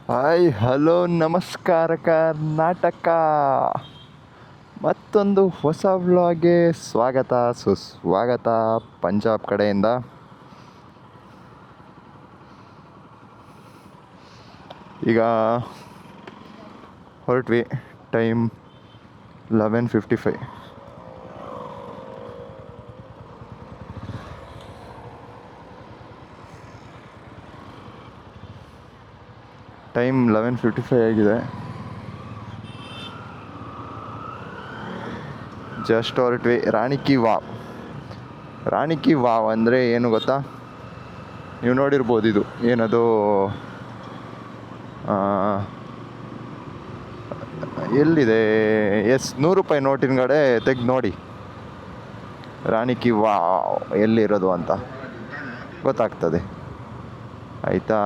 Hi hello ನಮಸ್ಕಾರ ಕರ್ನಾಟಕ. ಮತ್ತೊಂದು ಹೊಸ ವ್ಲಾಗ್ಗೆ ಸ್ವಾಗತ ಸುಸ್ವಾಗತ ಪಂಜಾಬ್ ಕಡೆಯಿಂದ. ಈಗ ಹೊರಟ್ವಿ. ಟೈಮ್ 11:55. ಟೈಮ್ 11:55 ಆಗಿದೆ. ಜಸ್ಟ್ ಹೊರಟ್ವಿ. ರಾಣಿ ಕಿ ವಾವ್ ಅಂದರೆ ಏನು ಗೊತ್ತಾ? ನೀವು ನೋಡಿರ್ಬೋದು. ಇದು ಏನದು ಎಲ್ಲಿದೆ? ₹100 ನೋಟಿನ ಕಡೆ ತೆಗೆದು ನೋಡಿ. ರಾಣಿ ಕಿ ವಾವ್ ಎಲ್ಲಿರೋದು ಅಂತ ಗೊತ್ತಾಗ್ತದೆ, ಆಯಿತಾ?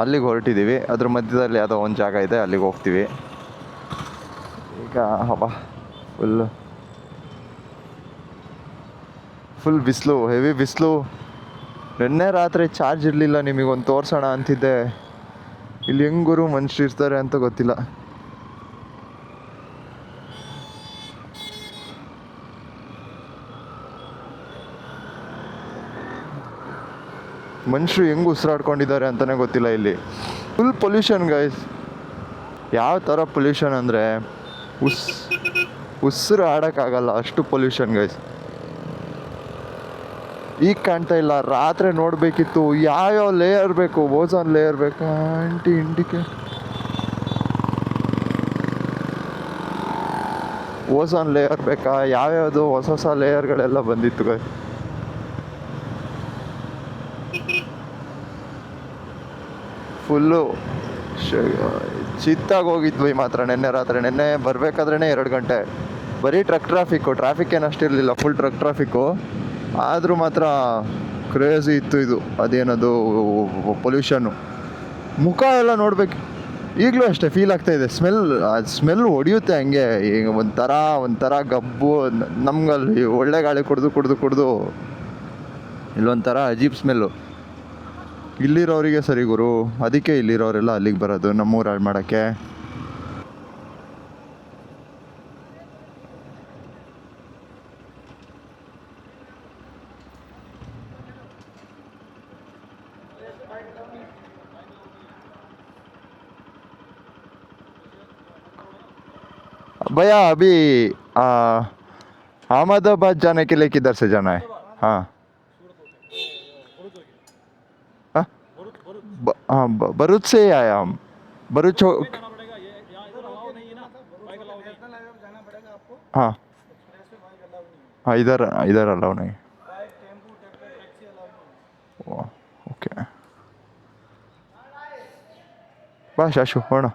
ಅಲ್ಲಿಗೆ ಹೊರಟಿದ್ದೀವಿ. ಅದ್ರ ಮಧ್ಯದಲ್ಲಿ ಯಾವುದೋ ಒಂದು ಜಾಗ ಇದೆ, ಅಲ್ಲಿಗೆ ಹೋಗ್ತೀವಿ. ಈಗ ಫುಲ್ ಬಿಸಿಲು, ಹೆವಿ ಬಿಸಿಲು. ನಿನ್ನೆ ರಾತ್ರಿ ಚಾರ್ಜ್ ಇರಲಿಲ್ಲ, ನಿಮಗೊಂದು ತೋರಿಸೋಣ ಅಂತಿದ್ದೆ. ಇಲ್ಲಿ ಹೆಂಗೂರು ಮನುಷ್ಯರು ಇರ್ತಾರೆ ಅಂತ ಗೊತ್ತಿಲ್ಲ. ಮನುಷ್ಯರು ಹೆಂಗೆ ಉಸಿರಾಡ್ಕೊಂಡಿದ್ದಾರೆ ಅಂತಲೇ ಗೊತ್ತಿಲ್ಲ. ಇಲ್ಲಿ ಫುಲ್ ಪೊಲ್ಯೂಷನ್ ಗೈಸ್. ಯಾವ ಥರ ಪೊಲ್ಯೂಷನ್ ಅಂದರೆ ಉಸಿರು ಆಡೋಕ್ಕಾಗಲ್ಲ, ಅಷ್ಟು ಪೊಲ್ಯೂಷನ್ ಗೈಸ್. ಈಗ ಕಾಣ್ತಾ ಇಲ್ಲ, ರಾತ್ರಿ ನೋಡಬೇಕಿತ್ತು. ಯಾವ್ಯಾವ ಲೇಯರ್ ಬೇಕು? ಓಝೋನ್ ಲೇಯರ್ ಬೇಕಾ? ಓಝೋನ್ ಲೇಯರ್ ಬೇಕಾ? ಯಾವ್ಯಾವುದು ಹೊಸ ಲೇಯರ್ಗಳೆಲ್ಲ ಬಂದಿತ್ತು ಗೈಸ್. ಫುಲ್ಲು ಚಿತ್ತಾಗಿ ಹೋಗಿದ್ವಿ ಮಾತ್ರ ನಿನ್ನೆ ರಾತ್ರಿ. ನಿನ್ನೆ ಬರಬೇಕಾದ್ರೇ 2 ಗಂಟೆ. ಬರೀ ಟ್ರಾಫಿಕ್ ಏನು ಅಷ್ಟಿರಲಿಲ್ಲ, ಫುಲ್ ಟ್ರಾಫಿಕ್ಕು. ಆದರೂ ಮಾತ್ರ ಕ್ರೇಜಿ ಇತ್ತು ಇದು. ಅದೇನದು ಪೊಲ್ಯೂಷನ್ನು. ಮುಖ ಎಲ್ಲ ನೋಡ್ಬೇಕು. ಈಗಲೂ ಅಷ್ಟೇ ಫೀಲ್ ಆಗ್ತಾಯಿದೆ. ಸ್ಮೆಲ್ ಹೊಡೆಯುತ್ತೆ ಹಂಗೆ. ಈಗ ಒಂಥರ ಗಬ್ಬು. ನಮ್ಗಲ್ಲಿ ಒಳ್ಳೆ ಗಾಳಿ ಕುಡಿದು ಇಲ್ಲೊಂಥರ ಅಜೀಬ್ ಸ್ಮೆಲ್ಲು. ಇಲ್ಲಿರೋರಿಗೆ ಸರಿ ಗುರು, ಅದಕ್ಕೆ ಇಲ್ಲಿರೋರೆಲ್ಲ ಅಲ್ಲಿಗೆ ಬರೋದು, ನಮ್ಮೂರು ಹಾಳು ಮಾಡೋಕ್ಕೆ. भैया अभी अहमदाबाद जाने के लिए किधर से जाना है? हाँ हाँ, भरूच से ही आया हम. भरूच हाँ हाँ, इधर अलाउ नहीं. ओके, ಬಾ ಶಾಶು ಹೋಣ.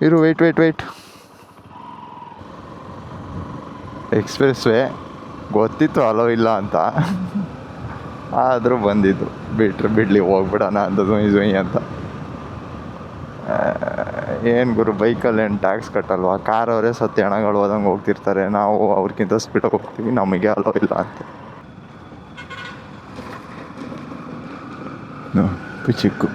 ಇರು, ವೆಯ್ಟ್. ಎಕ್ಸ್ಪ್ರೆಸ್ ವೇ ಗೊತ್ತಿತ್ತು ಅಲೋ ಇಲ್ಲ ಅಂತ, ಆದರೂ ಬಂದಿದ್ದು. ಬಿಡಲಿ ಹೋಗ್ಬಿಡೋಣ ಅಂತ ಜೊಯ್ ಅಂತ. ಏನು ಗುರು, ಬೈಕಲ್ಲಿ ಏನು ಟ್ಯಾಕ್ಸ್ ಕಟ್ಟಲ್ವಾ? ಕಾರ್ ಅವರೇ ಸತ್ಯ ಹಣಗಳು ಹೋದಂಗೆ ಹೋಗ್ತಿರ್ತಾರೆ, ನಾವು ಅವ್ರಿಗಿಂತ ಸ್ಪೀಡಾಗಿ ಹೋಗ್ತೀವಿ, ನಮಗೆ ಅಲೋ ಇಲ್ಲ ಅಂತ. ಚಿಕ್ಕು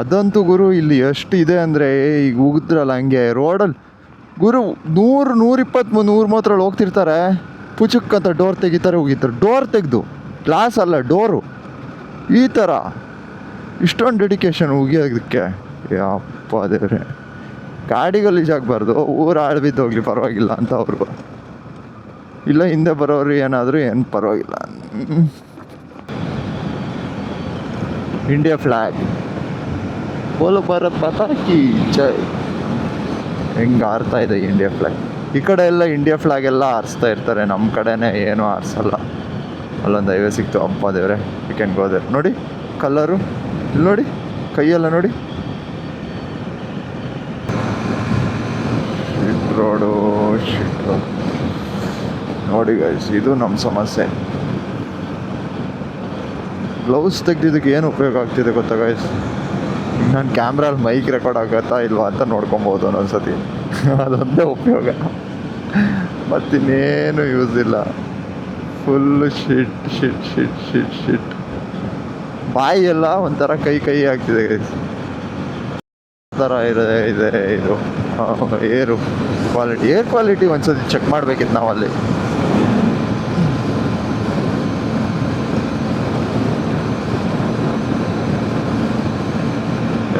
ಅದಂತೂ ಗುರು, ಇಲ್ಲಿ ಎಷ್ಟು ಇದೆ ಅಂದರೆ, ಈಗ ಹೋಗಿದ್ರಲ್ಲ ಹಂಗೆ ರೋಡಲ್ಲಿ ಗುರು 100, 120, 130 ಹೋಗ್ತಿರ್ತಾರೆ. ಪುಚುಕ್ ಅಂತ ಡೋರ್ ತೆಗಿತಾರೆ. ಡೋರ್ ತೆಗೆದು, ಗ್ಲಾಸ್ ಅಲ್ಲ ಡೋರು. ಈ ಥರ ಇಷ್ಟೊಂದು ಡೆಡಿಕೇಶನ್ ಹೋಗಿಯೋದಕ್ಕೆ. ಯಪ್ಪ ದೇವ್ರೆ, ಗಾಡಿ ಗಲೀಜಾಗಬಾರ್ದು, ಊರು ಹಾಳು ಬಿದ್ದೋಗ್ಲಿ ಪರವಾಗಿಲ್ಲ ಅಂತ ಅವರು. ಇಲ್ಲ ಹಿಂದೆ ಬರೋರು ಏನಾದರೂ ಏನು ಪರವಾಗಿಲ್ಲ. ಇಂಡಿಯಾ ಫ್ಲ್ಯಾಗ್, ಬೋಲೋ ಭಾರತ್ ಮಾತಾ ಕಿ ಜೈ. ಹೆಂಗೆ ಆರ್ತಾ ಇದೆ ಇಂಡಿಯಾ ಫ್ಲ್ಯಾಗ್. ಈ ಕಡೆ ಎಲ್ಲ ಇಂಡಿಯಾ ಫ್ಲ್ಯಾಗ್ ಎಲ್ಲ ಆರಿಸ್ತಾ ಇರ್ತಾರೆ, ನಮ್ಮ ಕಡೆನೇ ಏನೂ ಆರಿಸಲ್ಲ. ಅಲ್ಲೊಂದು ಹೈವೇ ಸಿಕ್ತು. ಅಪ್ಪ ದೇವ್ರೆ, ವಿ ಕ್ಯಾನ್ ಗೋ ದೇರ್. ನೋಡಿ ಕಲರು, ಇಲ್ಲಿ ನೋಡಿ, ಕೈಯೆಲ್ಲ ನೋಡಿ. ರೋಡು ನೋಡಿ ಗೈಸ್, ಇದು ನಮ್ಮ ಸಮಸ್ಯೆ. ಗ್ಲೌಸ್ ತೆಗ್ದಿದ್ದಕ್ಕೆ ಏನು ಉಪಯೋಗ ಆಗ್ತಿದೆ ಗೊತ್ತಾ ಗೈಸ್? ನಾನು ಕ್ಯಾಮ್ರಲ್ಲಿ ಮೈಕ್ ರೆಕಾರ್ಡ್ ಆಗುತ್ತಾ ಇಲ್ವಾ ಅಂತ ನೋಡ್ಕೊಬೋದು ಒಂದೊಂದ್ಸತಿ. ಅದೊಂದೇ ಉಪಯೋಗ, ಮತ್ತಿನ್ನೇನು ಯೂಸ್ ಇಲ್ಲ. ಫುಲ್ಲು ಶಿಟ್ ಶಿಟ್ ಶಿಟ್ ಶಿಟ್ ಶಿಟ್. ಬಾಯಿ ಎಲ್ಲ ಒಂಥರ ಕೈ ಆಗ್ತಿದೆ ಗೈಸ್. ಥರ ಇದೆ ಇದು ಏರ್ ಕ್ವಾಲಿಟಿ ಒಂದ್ಸತಿ ಚೆಕ್ ಮಾಡ್ಬೇಕಿತ್ತು ನಾವು ಅಲ್ಲಿ.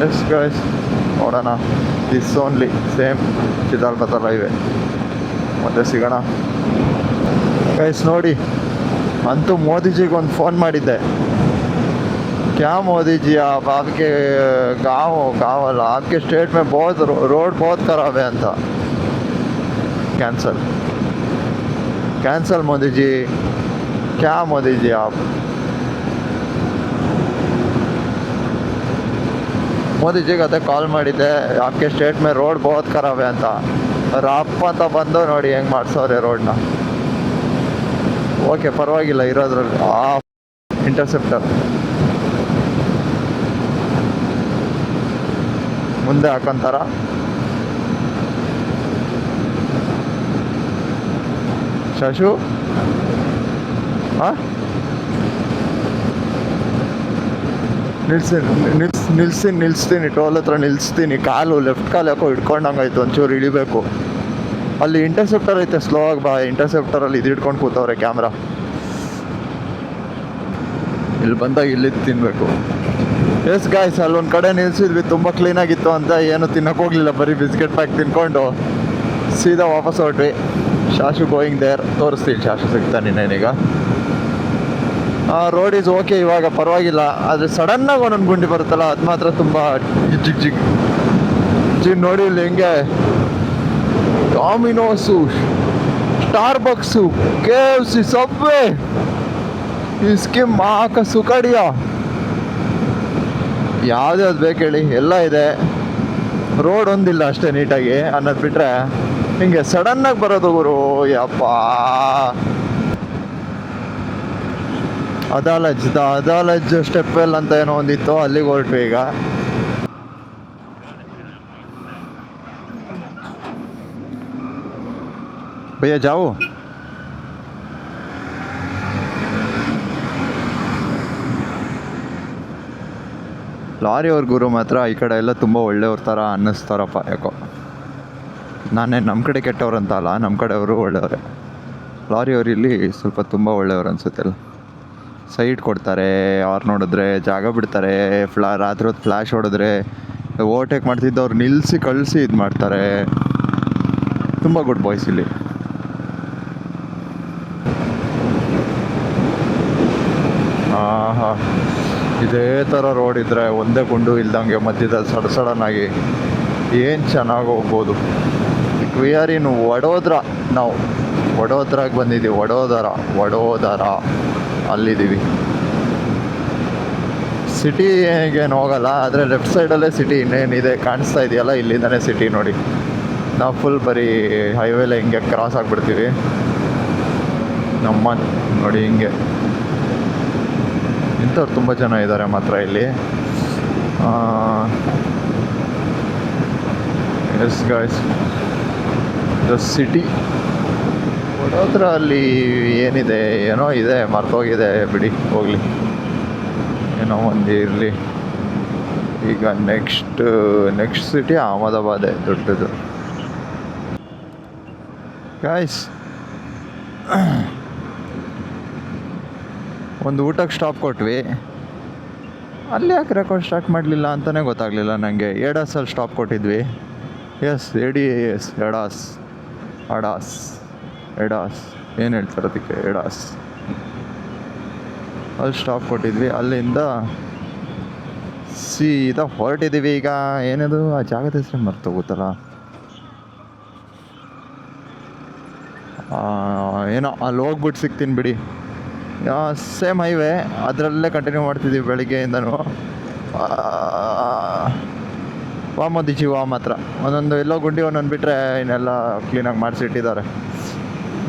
ಎಸ್ ಗೈಸ್, ನೋಡೋಣ. ದಿಸ್ ಓನ್ಲಿ ಸೇಮ್ ಚಿತಾಲ್ಪತಲ್ ಹೈವೇ. ಮತ್ತೆ ಸಿಗೋಣ ಗೈಸ್. ನೋಡಿ, ಅಂತೂ ಮೋದಿಜಿಗೆ ಒಂದು ಫೋನ್ ಮಾಡಿದ್ದೆ. क्या मोदी जी आप आपके गाँव वाला आपके स्टेट में बहुत रोड बहुत ख़राब है अंत. कैंसल मोदी जी. क्या मोदी जी आप ಮೋದಿ ಜಿಗೆ ಅದೇ ಕಾಲ್ ಮಾಡಿದ್ದೆ, आपके स्टेट में रोड बहुत ख़राब है ಅಂತ. ರಪ್ಪ ಅಂತ ಬಂದು ನೋಡಿ ಹೆಂಗೆ ಮಾಡ್ಸವ್ರೆ ರೋಡ್ನ. ಓಕೆ, ಪರವಾಗಿಲ್ಲ ಇರೋದ್ರಲ್ಲಿ. ಇಂಟರ್ಸೆಪ್ಟರ್ ಮುಂದೆ ಹಾಕೊಂತಾರ. ಶಶು ನಿಲ್ಸ್ತೀನಿ ಟೋಲ್ ಹತ್ರ ನಿಲ್ಲಿಸ್ತೀನಿ. ಕಾಲು ಲೆಫ್ಟ್ ಕಾಲು ಯಾಕೋ ಹಿಡ್ಕೊಂಡಂಗಾಯ್ತು, ಒಂಚೂರು ಇಳಿಬೇಕು. ಅಲ್ಲಿ ಇಂಟರ್ಸೆಪ್ಟರ್ ಐತೆ, ಸ್ಲೋ ಆಗಿ ಬಾ. ಇಂಟರ್ಸೆಪ್ಟರಲ್ಲಿ ಇದು ಹಿಡ್ಕೊಂಡು ಕೂತವ್ರೆ ಕ್ಯಾಮ್ರಾ. ಇಲ್ಲಿ ಬಂದಾಗ ಇಲ್ಲಿದ್ದು ತಿನ್ನಬೇಕು. ಎಸ್ ಗಾಯ್ಸ್, ಅಲ್ಲೊಂದು ಕಡೆ ನಿಲ್ಸಿದ್ವಿ, ತುಂಬ ಕ್ಲೀನಾಗಿತ್ತು ಅಂತ. ಏನು ತಿನ್ನಕ್ಕೆ ಹೋಗಲಿಲ್ಲ, ಬರೀ ಬಿಸ್ಕೆಟ್ ಪ್ಯಾಕ್ ತಿನ್ಕೊಂಡು ಸೀದಾ ವಾಪಸ್ ಹೊರಟ್ವಿ. ಶಾಶು ಗೋಯಿಂಗ್ ದೇರ್. ತೋರಿಸ್ತೀನಿ, ಶಾಶು ಸಿಗ್ತಾನೆ ಇನ್ನೇನೀಗ. ರೋಡ್ ಈಸ್ ಓಕೆ ಇವಾಗ, ಪರವಾಗಿಲ್ಲ. ಆದರೆ ಸಡನ್ನಾಗಿ ಒಂದೊಂದು ಗುಂಡಿ ಬರುತ್ತಲ್ಲ, ಅದು ಮಾತ್ರ ತುಂಬ ಜಿಗ್ ನೋಡಿ. ಇಲ್ಲಿ ಹೆಂಗೆ ಡಾಮಿನೋಸು, ಸ್ಟಾರ್ಬಕ್ಸು, KFC, ಸಬ್ವೆ, ಇಸ್ಕಿ ಮಾಕ ಸುಕಡಿಯ, ಯಾವ್ದು ಬೇಕು ಹೇಳಿ ಎಲ್ಲ ಇದೆ. ರೋಡ್ ಒಂದಿಲ್ಲ ಅಷ್ಟೇ ನೀಟಾಗಿ ಅನ್ನೋದು ಬಿಟ್ರೆ, ಹಿಂಗೆ ಸಡನ್ನಾಗಿ ಬರೋದು ಗುರು. ಯಪ್ಪ, ಅದಾಲಜ್ ಸ್ಟೆಪ್ ವೆಲ್ ಅಂತ ಏನೋ ಒಂದಿತ್ತು, ಅಲ್ಲಿಗೆ ಹೊರಟ್ವಿ ಈಗ. ಭಯ್ಯ ಜಾವು. ಲಾರಿಯವ್ರ ಗುರು ಮಾತ್ರ ಈ ಕಡೆ ಎಲ್ಲ ತುಂಬ ಒಳ್ಳೆಯವ್ರ ಥರ ಅನ್ನಿಸ್ತಾರಪ್ಪ ಯಾಕೋ. ನಾನೇ ನಮ್ಮ ಕಡೆ ಕೆಟ್ಟವ್ರಂತ ಅಲ್ಲ, ನಮ್ಮ ಕಡೆಯವರು ಒಳ್ಳೆಯವರೇ. ಲಾರಿಯವ್ರು ಇಲ್ಲಿ ಸ್ವಲ್ಪ ತುಂಬ ಒಳ್ಳೆಯವ್ರು ಅನಿಸುತ್ತೆಲ್ಲ. ಸೈಡ್ ಕೊಡ್ತಾರೆ, ಅವ್ರು ನೋಡಿದ್ರೆ ಜಾಗ ಬಿಡ್ತಾರೆ. ರಾತ್ರಿ ಹೊತ್ತು ಫ್ಲ್ಯಾಶ್ ಹೊಡೆದ್ರೆ ಓವರ್ಟೇಕ್ ಮಾಡ್ತಿದ್ದವ್ರು ನಿಲ್ಲಿಸಿ ಕಳಿಸಿ ಇದು ಮಾಡ್ತಾರೆ. ತುಂಬ ಗುಡ್ ಬಾಯ್ಸ್ ಇಲ್ಲಿ. ಇದೇ ಥರ ರೋಡ್ ಇದ್ದರೆ, ಒಂದೇ ಗುಂಡು ಇಲ್ದಂಗೆ ಮಧ್ಯದಲ್ಲಿ ಸಡನ್ನಾಗಿ ಏನು ಚೆನ್ನಾಗಿ ಹೋಗ್ಬೋದು. ವಿ ಆರ್ ಇನ್ ವಡೋದರ. ನಾವು ವಡೋದರಾಗೆ ಬಂದಿದ್ದೀವಿ. ವಡೋದರ ಅಲ್ಲಿದ್ದೀವಿ. ಸಿಟಿಗೇನು ಹೋಗಲ್ಲ, ಆದರೆ ಲೆಫ್ಟ್ ಸೈಡಲ್ಲೇ ಸಿಟಿ ಇನ್ನೇನಿದೆ ಕಾಣಿಸ್ತಾ ಇದೆಯಲ್ಲ, ಇಲ್ಲಿಂದನೇ ಸಿಟಿ ನೋಡಿ. ನಾವು ಫುಲ್ ಬರೀ ಹೈವೇಲೆ ಹಿಂಗೆ ಕ್ರಾಸ್ ಆಗಿಬಿಡ್ತೀವಿ. ನಮ್ಮ ನೋಡಿ ಹಿಂಗೆ ಇಂಥವ್ರು ತುಂಬ ಜನ ಇದ್ದಾರೆ ಮಾತ್ರ ಇಲ್ಲಿ. Yes guys, the city Vadodara. ಅಲ್ಲಿ ಏನಿದೆ, ಏನೋ ಇದೆ, ಮರ್ತೋಗಿದೆ ಬಿಡಿ, ಹೋಗಲಿ, ಏನೋ ಒಂದು ಇರಲಿ. ಈಗ ನೆಕ್ಸ್ಟ್ ಸಿಟಿ ಅಹಮದಾಬಾದೇ ದೊಡ್ಡದು. ಗಾಯ್ಸ್, ಒಂದು ಊಟಕ್ಕೆ ಸ್ಟಾಪ್ ಕೊಟ್ವಿ. ಅಲ್ಲಿ ಯಾಕೆ ರೆಕಾರ್ಡ್ ಸ್ಟಾರ್ಟ್ ಮಾಡಲಿಲ್ಲ ಅಂತಲೇ ಗೊತ್ತಾಗಲಿಲ್ಲ ನನಗೆ. ಎಡಾಸಲ್ಲಿ ಸ್ಟಾಪ್ ಕೊಟ್ಟಿದ್ವಿ. ಎಸ್, ಎಡಾಸ್ ಏನು ಹೇಳ್ತಾರೆ ಅದಕ್ಕೆ, ಎಡಾಸ್. ಅಲ್ಲಿ ಸ್ಟಾಪ್ ಕೊಟ್ಟಿದ್ವಿ. ಅಲ್ಲಿಂದ ಸೀದಾ ಹೊರಟಿದ್ದೀವಿ ಈಗ. ಏನದು ಆ ಜಾಗದ ಹೆಸರು ಮರ್ತೋಗುತ್ತಲ್ಲ, ಏನೋ ಅಲ್ಲಿ ಹೋಗ್ಬಿಟ್ಟು ಸಿಗ್ತೀನಿ ಬಿಡಿ. ಸೇಮ್ ಹೈವೇ, ಅದರಲ್ಲೇ ಕಂಟಿನ್ಯೂ ಮಾಡ್ತಿದ್ದೀವಿ ಬೆಳಿಗ್ಗೆಯಿಂದನೂ. ಮೋದಿಜಿ ಮಾತ್ರ ಒಂದೊಂದು ಎಲ್ಲೋ ಗುಂಡಿ ಒಂದೊಂದು ಬಿಟ್ಟರೆ ಇನ್ನೆಲ್ಲ ಕ್ಲೀನಾಗಿ ಮಾಡಿಸಿಟ್ಟಿದ್ದಾರೆ.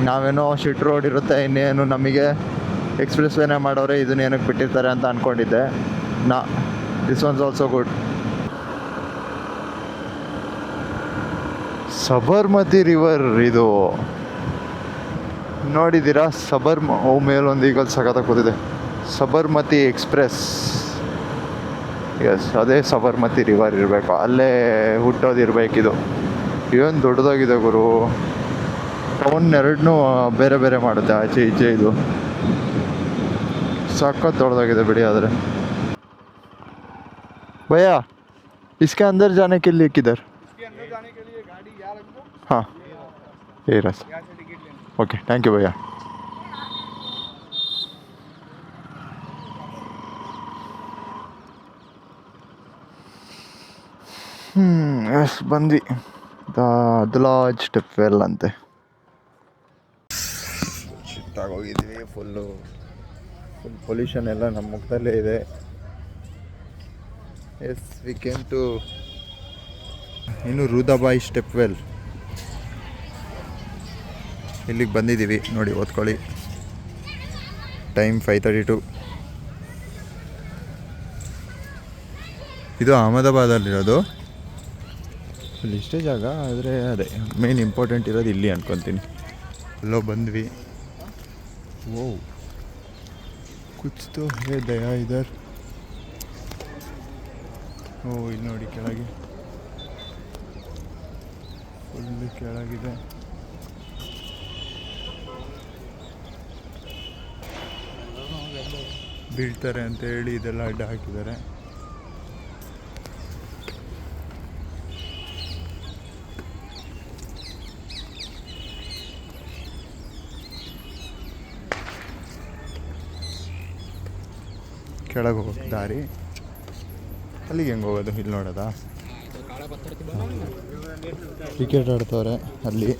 ನಾವೇನೋ ಶಿಟ್ ರೋಡ್ ಇರುತ್ತೆ, ಇನ್ನೇನು ನಮಗೆ ಎಕ್ಸ್ಪ್ರೆಸ್ ವೇನೇ ಮಾಡೋರೆ, ಇದನ್ನ ಏನಕ್ಕೆ ಬಿಟ್ಟಿರ್ತಾರೆ ಅಂತ ಅಂದ್ಕೊಂಡಿದ್ದೆ. This once also good. Sabarmati river ಇದು. ನೋಡಿದ್ದೀರಾ ಮೇಲೊಂದು ಈಗಲ್ ಸಖತ್ತಾಗಿ ಕೂತಿದೆ, ಸಬರ್ಮತಿ ಎಕ್ಸ್ಪ್ರೆಸ್. ಎಸ್, ಅದೇ ಸಬರ್ಮತಿ ರಿವರ್ ಇರಬೇಕು, ಅಲ್ಲೇ ಹುಟ್ಟೋದಿರ್ಬೇಕಿದು. ಏನು ದೊಡ್ಡದಾಗಿದೆ ಗುರು. ಟೌನ್ ಎರಡನ್ನೂ ಬೇರೆ ಬೇರೆ ಮಾಡುತ್ತೆ, ಆಚೆ ಈಚೆ. ಇದು ಸಖತ್ ದೊಡ್ಡದಾಗಿದೆ ಬಿಡಿ. ಆದರೆ ಭಯ್ಯ, इसके अंदर जाने के लिए किधर? इसके अंदर जाने के लिए गाड़ी यहाँ रख दो. हाँ, ये रास्ता. यहाँ से टिकट लेना. ओके, थैंक यू भैया. ಎಸ್ ಬಂದ್ವಿ. ದಾದ್ಲಾಜ್ ಸ್ಟೆಪ್ ವೆಲ್ ಅಂತೆ. ಚಿಟ್ಟಾಗೋಗಿದ್ವಿ. ಫುಲ್ ಪೊಲ್ಯೂಷನ್ ಎಲ್ಲ ನಮ್ಮ ಮುಖದಲ್ಲೇ ಇದೆ. ಎಸ್, ವಿ ಕೇಮ್ ಟು ಇನ್ನು ರೂದಾಬಾಯಿ ಸ್ಟೆಪ್ ವೆಲ್. ಇಲ್ಲಿಗೆ ಬಂದಿದ್ದೀವಿ ನೋಡಿ, ಓದ್ಕೊಳ್ಳಿ. ಟೈಮ್ 5:32. ಇದು ಅಹಮದಾಬಾದಲ್ಲಿರೋದು. ಇಲ್ಲಿ ಇಷ್ಟೇ ಜಾಗ, ಆದರೆ ಅದೇ ಮೇನ್ ಇಂಪಾರ್ಟೆಂಟ್ ಇರೋದು ಇಲ್ಲಿ ಅನ್ಕೊತೀನಿ. ಅಲ್ಲೋ ಬಂದ್ವಿ. ಓ, ಕುಚ್ ತೋ ಹೇ ದಯಾ ಇದರ್. ಓ, ಇಲ್ಲಿ ನೋಡಿ ಕೆಳಗೆ ಫುಲ್ ಕೆಳಗಿದೆ. ಬೀಳ್ತಾರೆ ಅಂತ ಹೇಳಿ ಇದೆಲ್ಲ ಅಡ್ಡ ಹಾಕಿದ್ದಾರೆ. ಕೆಳಗೆ ಹೋಗೋಕೆ ದಾರಿ, ಅಲ್ಲಿಗೆ ಹೆಂಗೆ ಹೋಗೋದು? ಇಲ್ಲಿ ನೋಡೋದಾ? ಕ್ರಿಕೆಟ್ ಆಡ್ತವ್ರೆ ಅಲ್ಲಿ.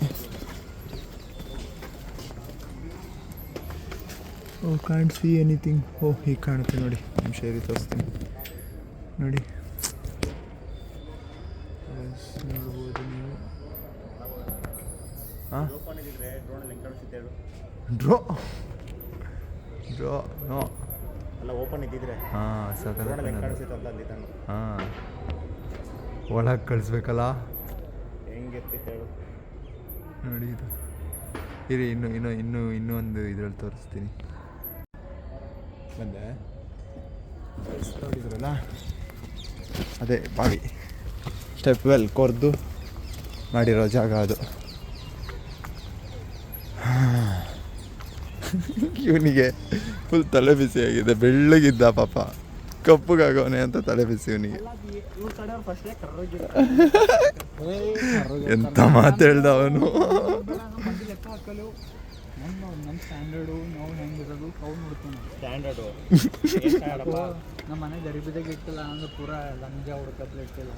ಓ, ಕಾಂಟ್ ಸಿ ಎನಿಥಿಂಗ್. ಓ, ಹೀಗೆ ಕಾಣುತ್ತೆ ನೋಡಿ. ನಿಮ್ಮ ಶೇರಿ ತೋರಿಸ್ತೀನಿ ನೋಡಿ. ನೋಡ್ಬೋದು ನೀವು. ಹಾಂ, ಡ್ರೋ ನೋ ಅಲ್ಲ, ಓಪನ್ ಇದ್ದಿದ್ರೆ. ಹಾಂ, ಸಕಲ. ಹಾಂ, ಒಳಗೆ ಕಳಿಸ್ಬೇಕಲ್ಲ. ಹೆಂಗೆ ಹೇಳು ನೋಡಿ. ಇದು ಇರಿ, ಇನ್ನೂ ಒಂದು ಇದ್ರಲ್ಲಿ ತೋರಿಸ್ತೀನಿ. ಬಂದೆ ನೋಡಿದ್ರಲ್ಲ, ಅದೇ ಬಾವಿ ಸ್ಟೆಪ್ ವೆಲ್ ಕೊರ್ದು ಮಾಡಿರೋ ಜಾಗ ಅದು. ಇವನಿಗೆ ಫುಲ್ ತಲೆ ಬಿಸಿ ಆಗಿದೆ. ಬೆಳ್ಳಗಿದ್ದ ಪಾಪ, ಕಪ್ಪಗಾಗವನೆ ಅಂತ ತಲೆ ಬಿಸಿ ಇವನಿಗೆ. ಎಂತ ಮಾತು ಹೇಳ್ದ ಅವನು. ನಮ್ಮ ಸ್ಟ್ಯಾಂಡರ್ಡು ನಾವು ಹೆಂಗಿರೋದು ಅವು ನೋಡ್ತೀವಿ. ಸ್ಟ್ಯಾಂಡರ್ಡು ನಮ್ಮ ಮನೆ ಗರೀಬಿದಾಗ ಇಟ್ಟಿಲ್ಲ ಅಂದ್ರೆ ಪೂರ ಲಂಜ ಹುಡ್ಕತ್ಲೆ ಇಟ್ಟಿಲ್ಲ.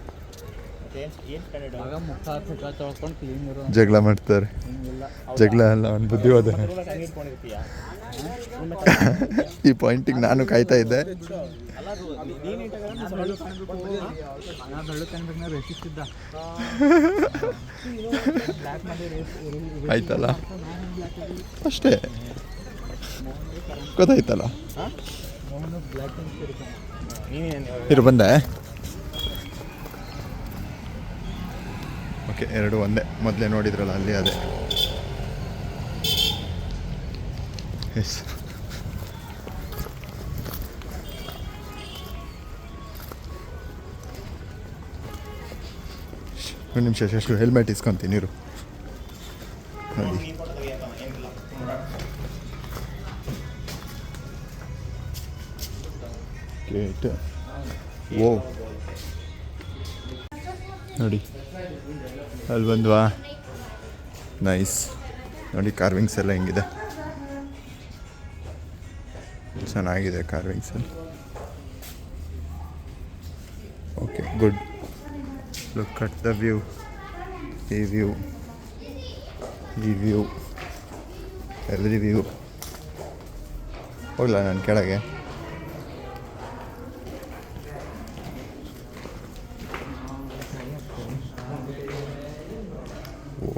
ಏನು ಸ್ಟ್ಯಾಂಡರ್ಡು? ಆಗ ಮುಖ ತೊಳ್ಕೊಂಡು ಕ್ಲೀನ್ ಇರೋ ಜಗಳ ಮಾಡ್ತಾರೆ. ಜಗಳ ಅಲ್ಲ, ಅವ್ನು ಬುದ್ಧಿವಾದ. ಈ ಪಾಯಿಂಟಿಗೆ ನಾನು ಕಾಯ್ತಾ ಇದ್ದೆ. ಆಯ್ತಲ್ಲ, ಅಷ್ಟೇ ಗೊತ್ತಾಯ್ತಲ್ಲ. ಇರು, ಬಂದೆ. ಓಕೆ, ಎರಡು ಒಂದೇ. ಮೊದಲೇ ನೋಡಿದ್ರಲ್ಲ ಅಲ್ಲಿ, ಅದೇ. ಎಸ್, ಒಂದು ನಿಮಿಷ ಅಷ್ಟು ಹೆಲ್ಮೆಟ್ ಇಸ್ಕೊತೀನಿ ಇರು. ನೋಡಿ, ಗೇಟ್. ಓ, ನೋಡಿ ಅಲ್ಲಿ ಬಂದ್ವಾ? ನೈಸ್. ನೋಡಿ ಕಾರ್ವಿಂಗ್ಸ್ ಎಲ್ಲ ಹೆಂಗಿದೆ, ಚೆನ್ನಾಗಿದೆ ಕಾರ್ವಿಂಗ್ಸಲ್ಲಿ. Okay, good. Look at the view. ಈ ವ್ಯೂ, ಎಲ್ಲಿ ವ್ಯೂ. ಹೋಗ್ಲಾ ನಾನು ಕೆಳಗೆ?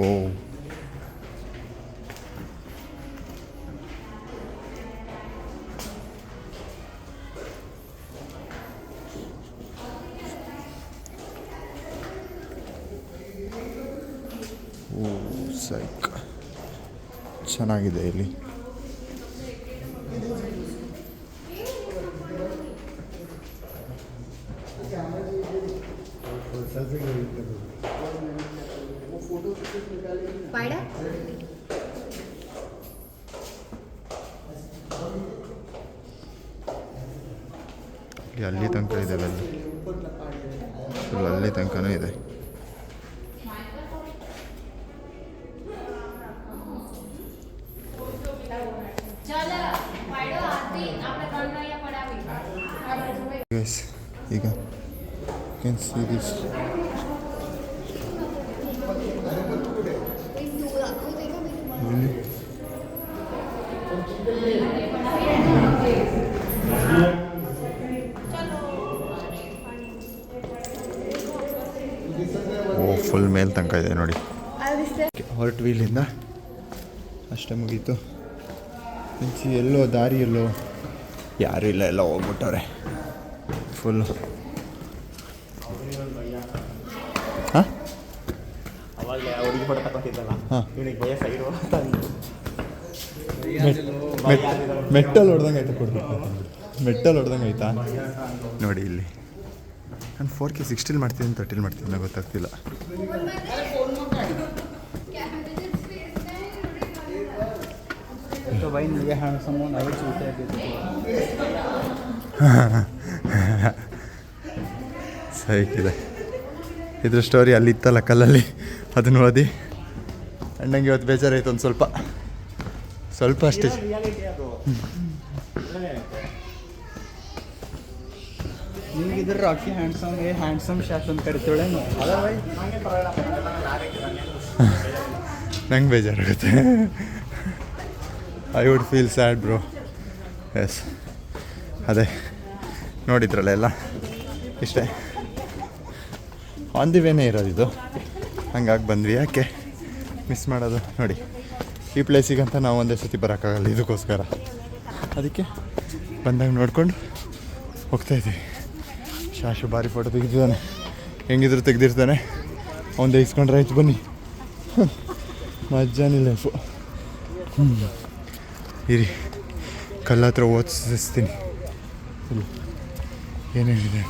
ಓ, ಸೈಕ್. ಚೆನ್ನಾಗಿದೆ ಇಲ್ಲಿ. ಇಲ್ಲಿ ಅಲ್ಲಿ ತನಕ ಇದೆ ಅಲ್ಲಿ ಫುಲ್ ಅಲ್ಲಿ ತನಕನೂ ಇದೆ. Guys, ಈಗ you can see this. Really? Oh full ಮೇಲ್ ತನಕ ಇದೆ ನೋಡಿ. ಹೊರಟ್ವಿ ಇಲ್ಲಿಂದ, ಅಷ್ಟೇ ಮುಗೀತು. ಎಲ್ಲೋ ದಾರಿಯಲ್ಲೋ ಯಾರೂ ಇಲ್ಲ, ಎಲ್ಲ ಹೋಗ್ಬಿಟ್ಟವ್ರೆ ಫುಲ್ಲು. ಹಾಂ ಅವಾಗಲೇ ಹುಡುಗಿ ಫೋಟೋ ತಗೊಂತಿದ್ದಲ್ಲ, ಹಾಂ ಇವನಿಗೆ ಭಯ ಸೈಡು ಅಂತ ಮೆಟ್ಟಲ್ಲಿ ಹೊಡೆದಂಗೆ ಆಯ್ತಾ, ಕೊಡ್ಬೇಕು ಮೆಟ್ಟಲ್ಲಿ ಹೊಡೆದಂಗೆ ಆಯ್ತಾ ನೋಡಿ. ಇಲ್ಲಿ ನಾನು 4K 60 ಮಾಡ್ತೀನಿ, 30 ಮಾಡ್ತೀನಿ, ನನಗೆ ಗೊತ್ತಾಗ್ತಿಲ್ಲ. तो भाई मुझे हैंडसम होना है, छूटे ಸೈಕಿದೆ. ಇದ್ರ ಸ್ಟೋರಿ ಅಲ್ಲಿ ಇತ್ತಲ್ಲ ಕಲ್ಲಲ್ಲಿ, ಅದನ್ನು ಓದಿ ಅಣ್ಣಂಗೆ ಇವತ್ತು ಬೇಜಾರಾಯ್ತು ಒಂದು ಸ್ವಲ್ಪ ಅಷ್ಟೇ. ನಿಮಗಿದ್ರೆ ರಾಕಿ ಹ್ಯಾಂಡ್ಸಮ್ ಶಾಟ್ ಅಂತ ಕರಿತೇಳೆ. ಅದ ಭಾई ನಂಗೆ ಬೇಜಾರಾಗುತ್ತೆ. I would feel sad bro. Yes, ಅದೇ ನೋಡಿದ್ರಲ್ಲ ಎಲ್ಲ ಇಷ್ಟೇ. ಆನ್ ದಿ ವೇನೇ ಇರೋದಿದು, ಹಂಗಾಗಿ ಬಂದ್ವಿ. ಯಾಕೆ ಮಿಸ್ ಮಾಡೋದು ನೋಡಿ. ಈ ಪ್ಲೇಸಿಗಂತ ನಾವು ಒಂದೇ ಸತಿ ಬರೋಕ್ಕಾಗಲ್ಲ, ಇದಕ್ಕೋಸ್ಕರ ಅದಕ್ಕೆ ಬಂದಾಗ ನೋಡ್ಕೊಂಡು ಹೋಗ್ತಾಯಿದ್ದೀವಿ. ಶಾಶು ಭಾರಿ ಫೋಟೋ ತೆಗೆದಿದ್ದಾನೆ, ಹೆಂಗಿದ್ರು ತೆಗೆದಿರ್ತಾನೆ. ಅವನು ಇಸ್ಕೊಂಡ್ರೆ ಆಯ್ತು, ಬನ್ನಿ ಮಜ್ಜಾನಿ ಲೈಫು. ಇರಿ ಕಲ್ಲ ಹತ್ರ ಓದಿಸ್ತೀನಿ ಏನೇನಿದೆ.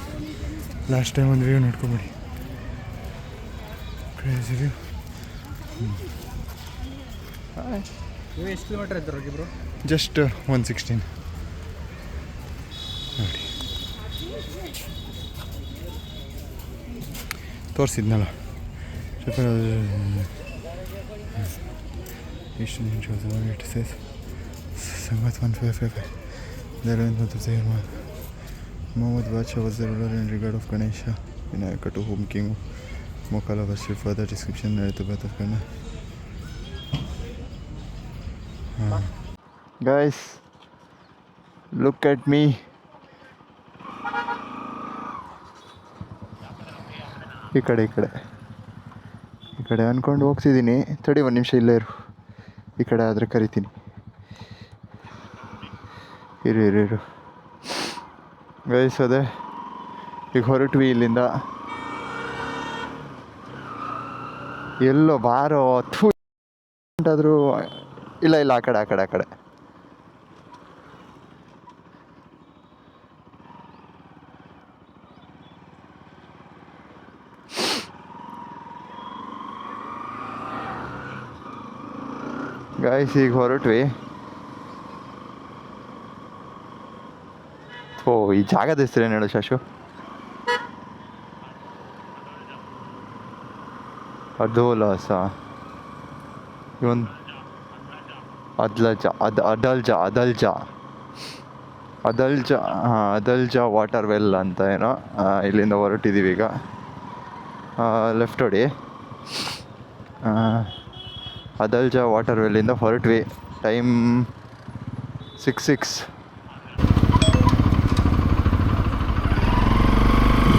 ಲಾಸ್ಟ್ ಟೈಮ್ ಒಂದು ವ್ಯೂ ನೋಡ್ಕೊಂಬಿಡಿ, ಕ್ರೇಜಿ ವ್ಯೂ. ನೀವು ಎಷ್ಟು ಕಿಲೋಮೀಟ್ರ್ ಇದ್ದಾರೆ ಬ್ರೋ? ಜಸ್ಟ್ 116 ನೋಡಿ. ತೋರಿಸಿದ್ನಲ್ಲ ಇಷ್ಟು it says ಸಂಗತ್ 155. Mohammad Bacha was the ruler in regard of Ganesha Vinayaka, to whom King Mokala worship. Further description narrated by the Kana. Guys, look at me. ಈ ಕಡೆ ಅಂದ್ಕೊಂಡು ಹೋಗ್ತಿದ್ದೀನಿ. ತಡಿ ಒಂದು ನಿಮಿಷ ಇಲ್ಲೇ ಇರು, ಈ ಕಡೆ ಆದರೆ ಕರಿತೀನಿ. ಇರು ಗೈಸ್, ಅದೇ ಈಗ ಹೊರಟ್ವಿ ಇಲ್ಲಿಂದ. ಎಲ್ಲೋ ಬಾರೋ ಥೂ ಅಂತಾದರೂ ಇಲ್ಲ ಆ ಕಡೆ ಗೈಸ್, ಈಗ ಹೊರಟ್ವಿ. ಓ, ಈ ಜಾಗದ ಹೆಸರೇನು ಹೇಳು ಶಾಶು? ಅದೋಲಾಸ, ಇವನ್ ಅದಲ್ಜಾ ವಾಟರ್ ವೆಲ್ ಅಂತ ಏನೋ. ಇಲ್ಲಿಂದ ಹೊರಟಿದ್ದೀವಿ ಈಗ. ಲೆಫ್ಟ್ ಹೊಡಿ. ಅದಲ್ಜಾ ವಾಟರ್ ವೆಲ್ಲಿಂದ ಹೊರಟ್ವಿ. ಟೈಮ್ 6:06.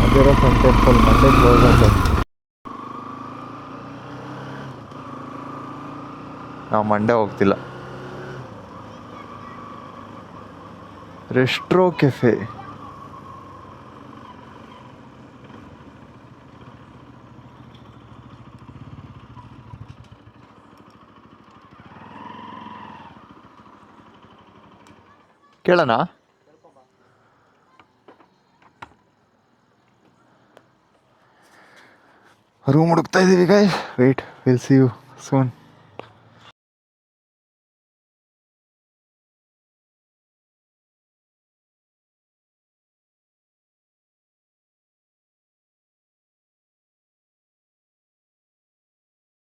ಅದಿರಪ್ಪನ್ ಟೆಂಪಲ್ ಮಂಡೇ ಕ್ಲೋಸ್ ಅಂತ. ನಾವು ಮಂಡೇ ಹೋಗ್ತಿಲ್ಲ. Restro cafe. ಕೇಳೋಣ. ರೂಮ್ ಹುಡುಕ್ತಾ ಇದ್ದೀವಿ guys. Wait, will see you soon.